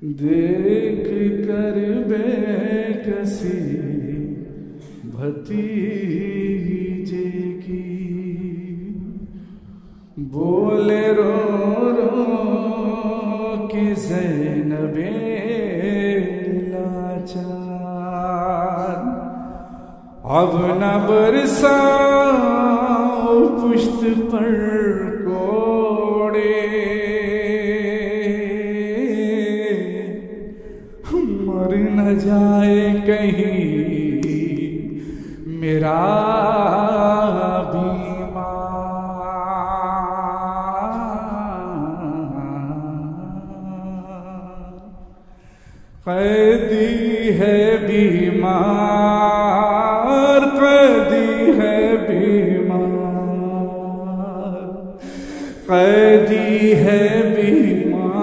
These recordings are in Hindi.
देख कर बेकसी भतीजे की बोले रो रो कि ज़ैनबे लाचार अब न बरसाओ पुश्त पर कोड़े मर न जाए कहीं मेरा कैदी है बीमार, कैदी है बीमार, कैदी है बीमार,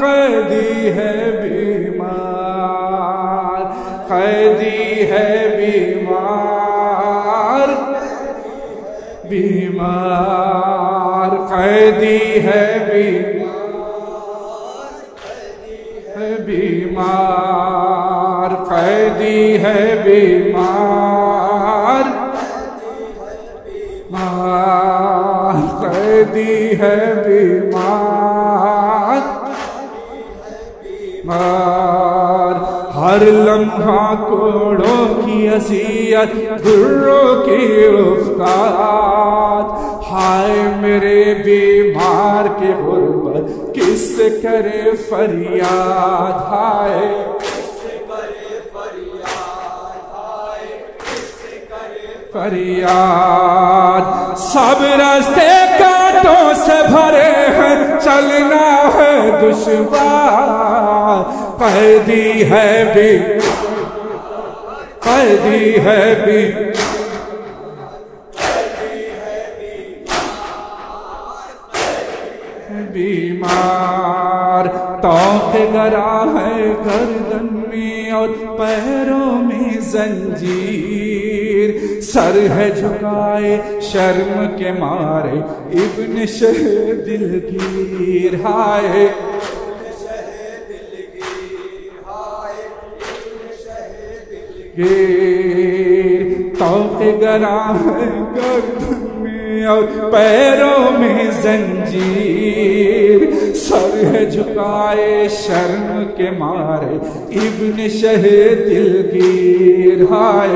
कैदी है बीमार, कैदी है बीमार, बीमार, कैदी है बीमार, कैदी है बीमार, कैदी है बीमार, हर लम्हा कोड़ों की अज़ियत, गुर्रों की उफ़्तार, हाय मेरे बीमार के गुर्बत किससे करे फरियाद, हाय किससे करे फरियाद, हाय किससे करे फरियाद। सब रास्ते कांटों से भरे हैं, चलना है दुश्वार, कैदी है कैदी है बीमार, तौक गरा है गर्दन में और पैरों में जंजीर, सर है झुकाए शर्म के मारे इब्न शह दिलगीर, हाय तौक गरा है गर्दन में और पैरों में जंजीर, सर है झुकाए शर्म के मारे इब्न शह दिलगीर, हाय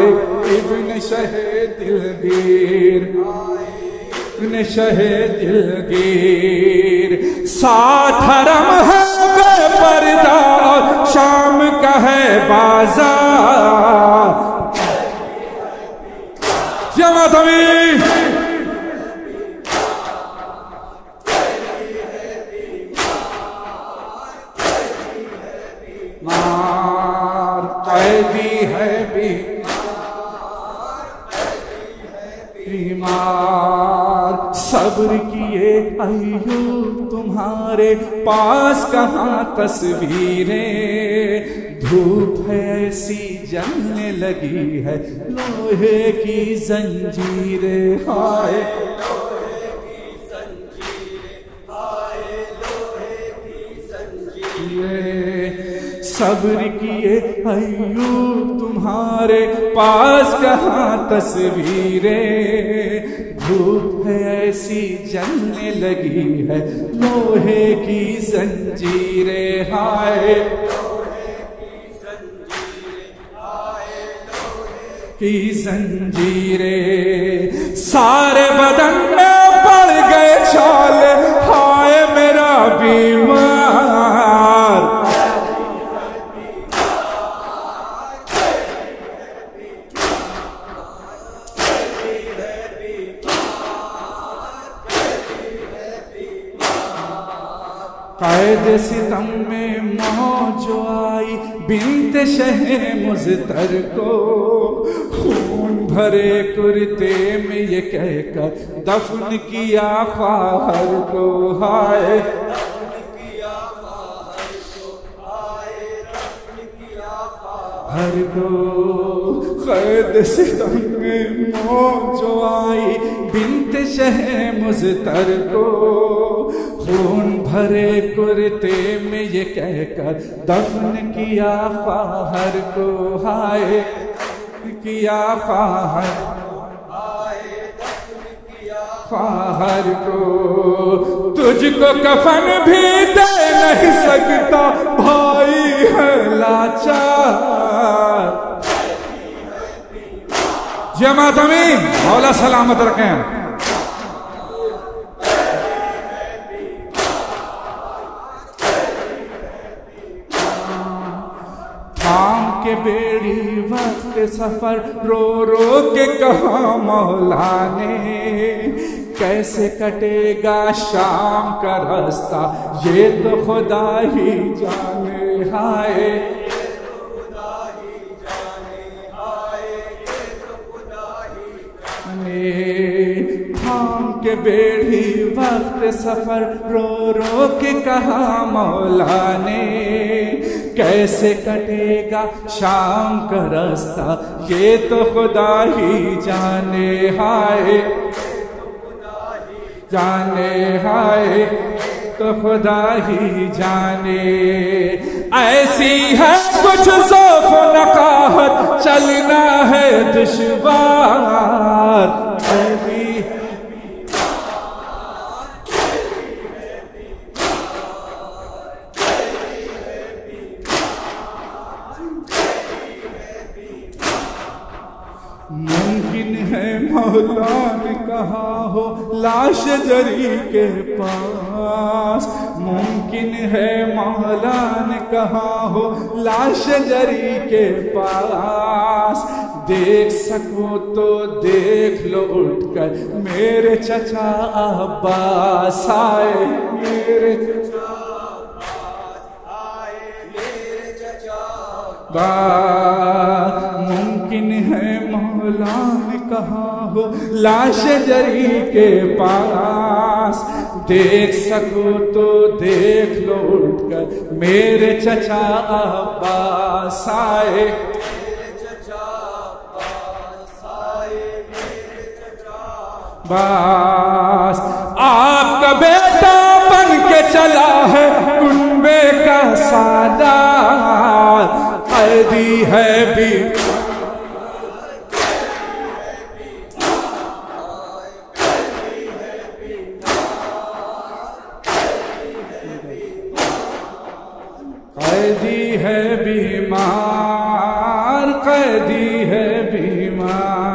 इब्न शह दिलगीर, इब्न शह दिलगीर। साथ हरम है बेपर्दा और शाम का है बाजार, जमात अमीर कैदी है बीमार, सब्र किए अय्यूब तुम्हारे पास कहाँ तस्वीरें, धूप है ऐसी जलने लगी है लोहे की जंजीरें, हाय लोहे की जंजीरें, हाय लोहे की जंजीरें। सब्र किए अय्यूब तुम्हारे पास कहाँ तस्वीरें, धूप है ऐसी जलने लगी है लोहे की जंजीरें, हाय लोहे की जंजीरें, हाय लोहे की जंजीरें। सारे बदन में पड़ गए छाले, हाय मेरा बीमार, कैद सितम में मौज आई बिन्त शह मुज़तर को, खून भरे कुर्ते में ये कहकर दफन किया ख्वाहर को, हाय हर को। कैद सितम में मौज आई बिन्त शह मुज़तर को, खून भरे कुर्ते में ये कहकर दफन किया ख्वाहर को, हाय किया ख्वाहर को। तुझको कफन भी दे नहीं सकता भाई है लाचार। जमात अमीन मौला सलामत रखें। थाम के बेड़ी वक्त सफर रो रो के कहा मौला ने, कैसे कटेगा शाम का रास्ता ये तो खुदा ही जाने, हाय थाम के बेड़ी वक्त सफर रो रो के कहा मौला ने, कैसे कटेगा शाम का रास्ता ये तो खुदा ही जाने, हाय जाने, हाय तो खुदा ही जाने। ऐसी है कुछ ज़ौक़ नक़ाहत चलना है दुश्वार, मुमकिन है मौला ने कहा हो लाश जरी के पास, मुमकिन है मौला ने कहा हो लाश जरी के पास। देख सको तो देख लो उठकर मेरे चचा अब्बास आए, मेरे चचा आए, मेरे चचा मुमकिन है मौला ने कहा हो लाश जरी के पास। देख सको तो देख लो उठकर मेरे चचा अब्बास आए, बस आपका बेटा बन के चला है कुंबे का सादार, कैदी है भी कैदी है बीमार, कैदी है बीमार।